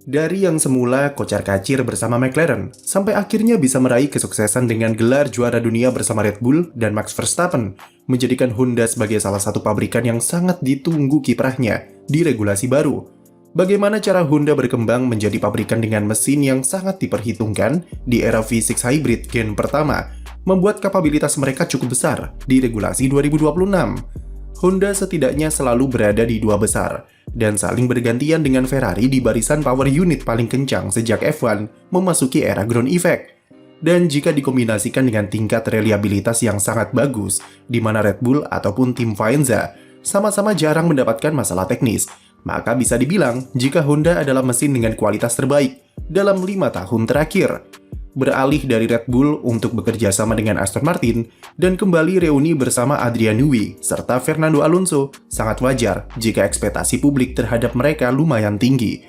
Dari yang semula kocar-kacir bersama McLaren, sampai akhirnya bisa meraih kesuksesan dengan gelar juara dunia bersama Red Bull dan Max Verstappen, menjadikan Honda sebagai salah satu pabrikan yang sangat ditunggu kiprahnya di regulasi baru. Bagaimana cara Honda berkembang menjadi pabrikan dengan mesin yang sangat diperhitungkan di era V6 Hybrid gen pertama, membuat kapabilitas mereka cukup besar di regulasi 2026. Honda setidaknya selalu berada di dua besar, dan saling bergantian dengan Ferrari di barisan power unit paling kencang sejak F1 memasuki era ground effect. Dan jika dikombinasikan dengan tingkat reliabilitas yang sangat bagus, di mana Red Bull ataupun tim Faenza sama-sama jarang mendapatkan masalah teknis, maka bisa dibilang jika Honda adalah mesin dengan kualitas terbaik dalam 5 tahun terakhir. Beralih dari Red Bull untuk bekerja sama dengan Aston Martin dan kembali reuni bersama Adrian Newey serta Fernando Alonso, sangat wajar jika ekspektasi publik terhadap mereka lumayan tinggi.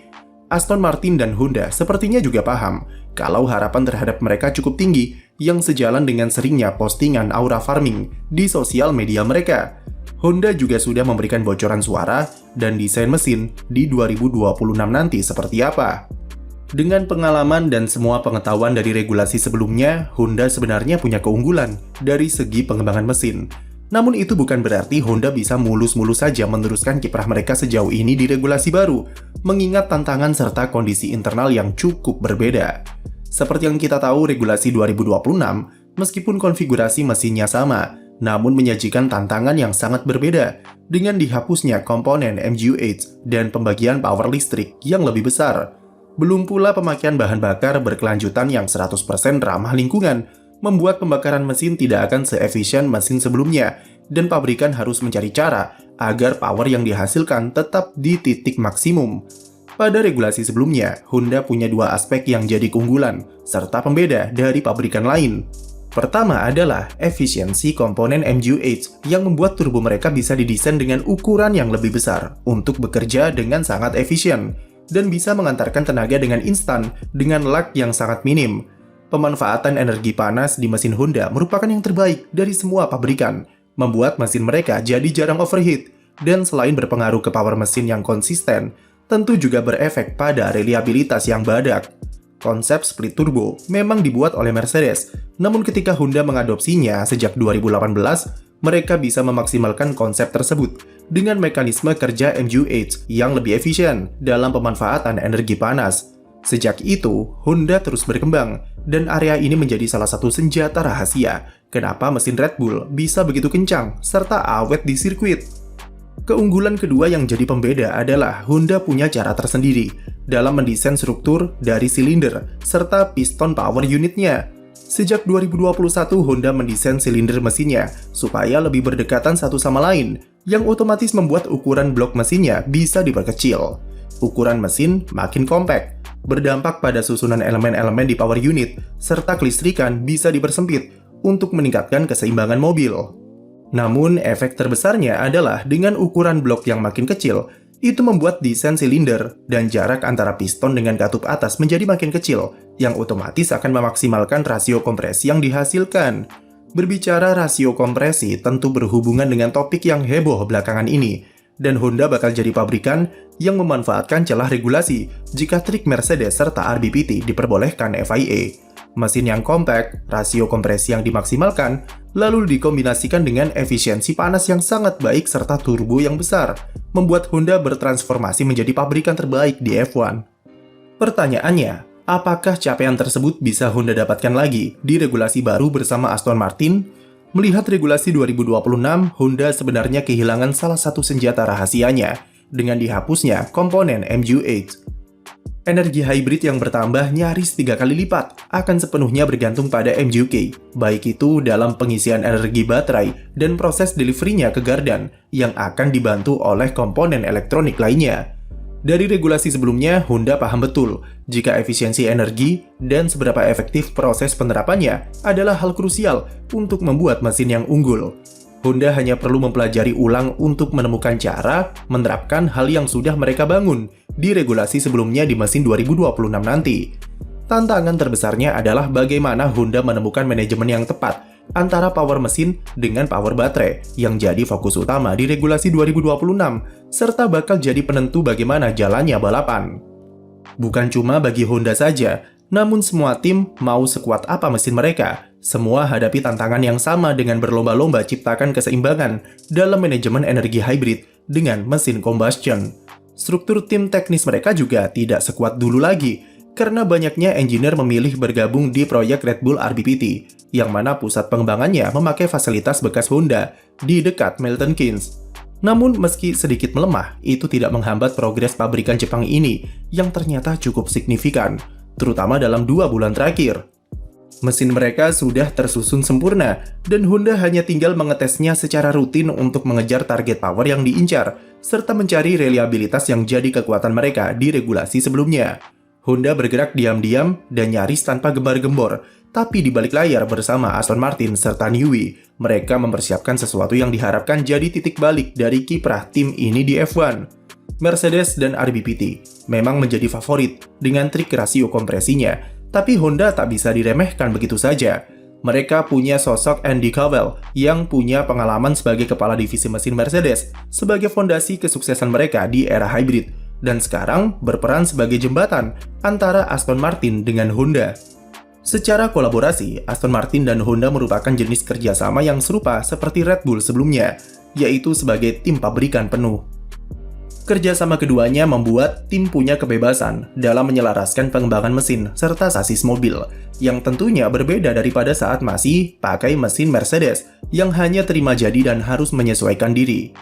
Aston Martin dan Honda sepertinya juga paham kalau harapan terhadap mereka cukup tinggi yang sejalan dengan seringnya postingan aura farming di sosial media mereka. Honda juga sudah memberikan bocoran suara dan desain mesin di 2026 nanti seperti apa. Dengan pengalaman dan semua pengetahuan dari regulasi sebelumnya, Honda sebenarnya punya keunggulan dari segi pengembangan mesin. Namun itu bukan berarti Honda bisa mulus-mulus saja meneruskan kiprah mereka sejauh ini di regulasi baru, mengingat tantangan serta kondisi internal yang cukup berbeda. Seperti yang kita tahu, regulasi 2026, meskipun konfigurasi mesinnya sama, namun menyajikan tantangan yang sangat berbeda, dengan dihapusnya komponen MGU-H dan pembagian power listrik yang lebih besar. Belum pula pemakaian bahan bakar berkelanjutan yang 100% ramah lingkungan, membuat pembakaran mesin tidak akan seefisien mesin sebelumnya, dan pabrikan harus mencari cara agar power yang dihasilkan tetap di titik maksimum. Pada regulasi sebelumnya, Honda punya dua aspek yang jadi keunggulan, serta pembeda dari pabrikan lain. Pertama adalah efisiensi komponen MGU-H yang membuat turbo mereka bisa didesain dengan ukuran yang lebih besar untuk bekerja dengan sangat efisien dan bisa mengantarkan tenaga dengan instan dengan lag yang sangat minim. Pemanfaatan energi panas di mesin Honda merupakan yang terbaik dari semua pabrikan, membuat mesin mereka jadi jarang overheat, dan selain berpengaruh ke power mesin yang konsisten, tentu juga berefek pada reliabilitas yang badak. Konsep split turbo memang dibuat oleh Mercedes, namun ketika Honda mengadopsinya sejak 2018, mereka bisa memaksimalkan konsep tersebut dengan mekanisme kerja MGU-H yang lebih efisien dalam pemanfaatan energi panas. Sejak itu, Honda terus berkembang, dan area ini menjadi salah satu senjata rahasia kenapa mesin Red Bull bisa begitu kencang serta awet di sirkuit. Keunggulan kedua yang jadi pembeda adalah Honda punya cara tersendiri dalam mendesain struktur dari silinder serta piston power unitnya. Sejak 2021, Honda mendesain silinder mesinnya supaya lebih berdekatan satu sama lain, yang otomatis membuat ukuran blok mesinnya bisa diperkecil. Ukuran mesin makin kompak, berdampak pada susunan elemen-elemen di power unit, serta kelistrikan bisa dipersempit untuk meningkatkan keseimbangan mobil. Namun, efek terbesarnya adalah dengan ukuran blok yang makin kecil, itu membuat desain silinder dan jarak antara piston dengan katup atas menjadi makin kecil, yang otomatis akan memaksimalkan rasio kompresi yang dihasilkan. Berbicara rasio kompresi tentu berhubungan dengan topik yang heboh belakangan ini, dan Honda bakal jadi pabrikan yang memanfaatkan celah regulasi jika trik Mercedes serta RBPT diperbolehkan FIA. Mesin yang kompak, rasio kompresi yang dimaksimalkan, lalu dikombinasikan dengan efisiensi panas yang sangat baik serta turbo yang besar, membuat Honda bertransformasi menjadi pabrikan terbaik di F1. Pertanyaannya, apakah capaian tersebut bisa Honda dapatkan lagi di regulasi baru bersama Aston Martin? Melihat regulasi 2026, Honda sebenarnya kehilangan salah satu senjata rahasianya dengan dihapusnya komponen MGU-H. Energi hybrid yang bertambah nyaris 3 kali lipat akan sepenuhnya bergantung pada MGU-K, baik itu dalam pengisian energi baterai dan proses delivery-nya ke gardan yang akan dibantu oleh komponen elektronik lainnya. Dari regulasi sebelumnya, Honda paham betul jika efisiensi energi dan seberapa efektif proses penerapannya adalah hal krusial untuk membuat mesin yang unggul. Honda hanya perlu mempelajari ulang untuk menemukan cara menerapkan hal yang sudah mereka bangun di regulasi sebelumnya di mesin 2026 nanti. Tantangan terbesarnya adalah bagaimana Honda menemukan manajemen yang tepat antara power mesin dengan power baterai yang jadi fokus utama di regulasi 2026, serta bakal jadi penentu bagaimana jalannya balapan. Bukan cuma bagi Honda saja, namun semua tim mau sekuat apa mesin mereka, semua hadapi tantangan yang sama dengan berlomba-lomba ciptakan keseimbangan dalam manajemen energi hybrid dengan mesin combustion. Struktur tim teknis mereka juga tidak sekuat dulu lagi, karena banyaknya engineer memilih bergabung di proyek Red Bull RBPT, yang mana pusat pengembangannya memakai fasilitas bekas Honda di dekat Milton Keynes. Namun meski sedikit melemah, itu tidak menghambat progres pabrikan Jepang ini yang ternyata cukup signifikan, terutama dalam 2 bulan terakhir. Mesin mereka sudah tersusun sempurna, dan Honda hanya tinggal mengetesnya secara rutin untuk mengejar target power yang diincar, serta mencari reliabilitas yang jadi kekuatan mereka di regulasi sebelumnya. Honda bergerak diam-diam dan nyaris tanpa gembar-gembor, tapi di balik layar bersama Aston Martin serta Newey, mereka mempersiapkan sesuatu yang diharapkan jadi titik balik dari kiprah tim ini di F1. Mercedes dan RBPT memang menjadi favorit dengan trik rasio kompresinya, tapi Honda tak bisa diremehkan begitu saja. Mereka punya sosok Andy Cowell yang punya pengalaman sebagai kepala divisi mesin Mercedes sebagai fondasi kesuksesan mereka di era hybrid, dan sekarang berperan sebagai jembatan antara Aston Martin dengan Honda. Secara kolaborasi, Aston Martin dan Honda merupakan jenis kerjasama yang serupa seperti Red Bull sebelumnya, yaitu sebagai tim pabrikan penuh. Kerjasama keduanya membuat tim punya kebebasan dalam menyelaraskan pengembangan mesin serta sasis mobil, yang tentunya berbeda daripada saat masih pakai mesin Mercedes yang hanya terima jadi dan harus menyesuaikan diri.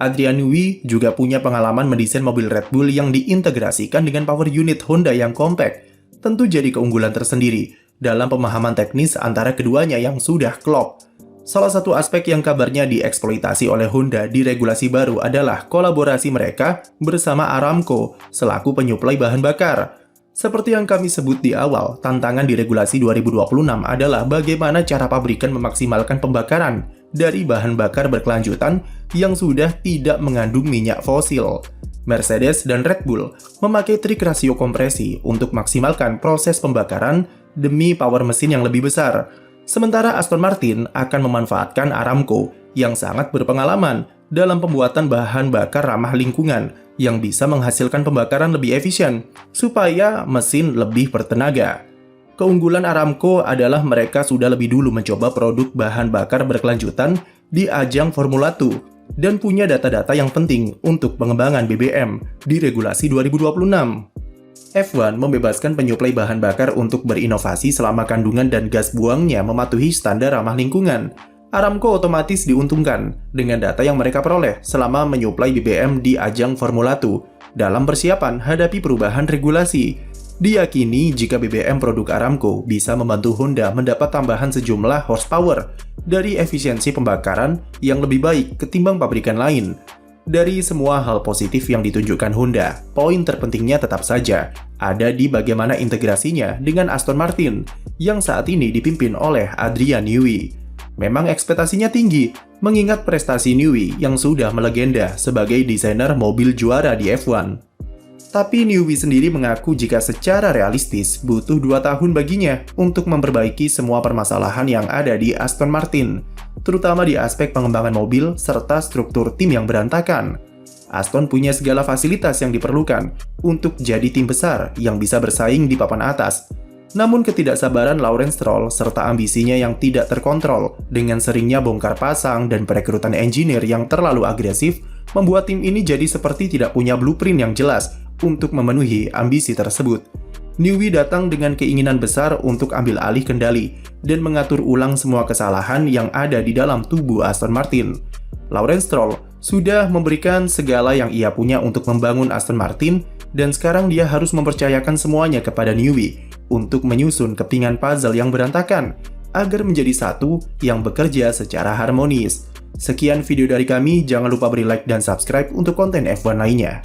Adrian Newey juga punya pengalaman mendesain mobil Red Bull yang diintegrasikan dengan power unit Honda yang compact, tentu jadi keunggulan tersendiri dalam pemahaman teknis antara keduanya yang sudah klop. Salah satu aspek yang kabarnya dieksploitasi oleh Honda di regulasi baru adalah kolaborasi mereka bersama Aramco selaku penyuplai bahan bakar. Seperti yang kami sebut di awal, tantangan di regulasi 2026 adalah bagaimana cara pabrikan memaksimalkan pembakaran dari bahan bakar berkelanjutan yang sudah tidak mengandung minyak fosil. Mercedes dan Red Bull memakai trik rasio kompresi untuk maksimalkan proses pembakaran demi power mesin yang lebih besar. Sementara Aston Martin akan memanfaatkan Aramco yang sangat berpengalaman dalam pembuatan bahan bakar ramah lingkungan yang bisa menghasilkan pembakaran lebih efisien supaya mesin lebih bertenaga. Keunggulan Aramco adalah mereka sudah lebih dulu mencoba produk bahan bakar berkelanjutan di ajang Formula 2 dan punya data-data yang penting untuk pengembangan BBM di regulasi 2026. F1 membebaskan penyuplai bahan bakar untuk berinovasi selama kandungan dan gas buangnya mematuhi standar ramah lingkungan. Aramco otomatis diuntungkan dengan data yang mereka peroleh selama menyuplai BBM di ajang Formula 2 dalam persiapan hadapi perubahan regulasi. Diyakini jika BBM produk Aramco bisa membantu Honda mendapat tambahan sejumlah horsepower dari efisiensi pembakaran yang lebih baik ketimbang pabrikan lain. Dari semua hal positif yang ditunjukkan Honda, poin terpentingnya tetap saja ada di bagaimana integrasinya dengan Aston Martin yang saat ini dipimpin oleh Adrian Newey. Memang ekspektasinya tinggi, mengingat prestasi Newey yang sudah melegenda sebagai desainer mobil juara di F1. Tapi Newey sendiri mengaku jika secara realistis butuh 2 tahun baginya untuk memperbaiki semua permasalahan yang ada di Aston Martin, terutama di aspek pengembangan mobil serta struktur tim yang berantakan. Aston punya segala fasilitas yang diperlukan untuk jadi tim besar yang bisa bersaing di papan atas. Namun ketidaksabaran Lawrence Stroll serta ambisinya yang tidak terkontrol dengan seringnya bongkar pasang dan perekrutan engineer yang terlalu agresif membuat tim ini jadi seperti tidak punya blueprint yang jelas untuk memenuhi ambisi tersebut. Newey datang dengan keinginan besar untuk ambil alih kendali dan mengatur ulang semua kesalahan yang ada di dalam tubuh Aston Martin. Lawrence Stroll sudah memberikan segala yang ia punya untuk membangun Aston Martin, dan sekarang dia harus mempercayakan semuanya kepada Newey untuk menyusun kepingan puzzle yang berantakan agar menjadi satu yang bekerja secara harmonis. Sekian video dari kami, jangan lupa beri like dan subscribe untuk konten F1 lainnya.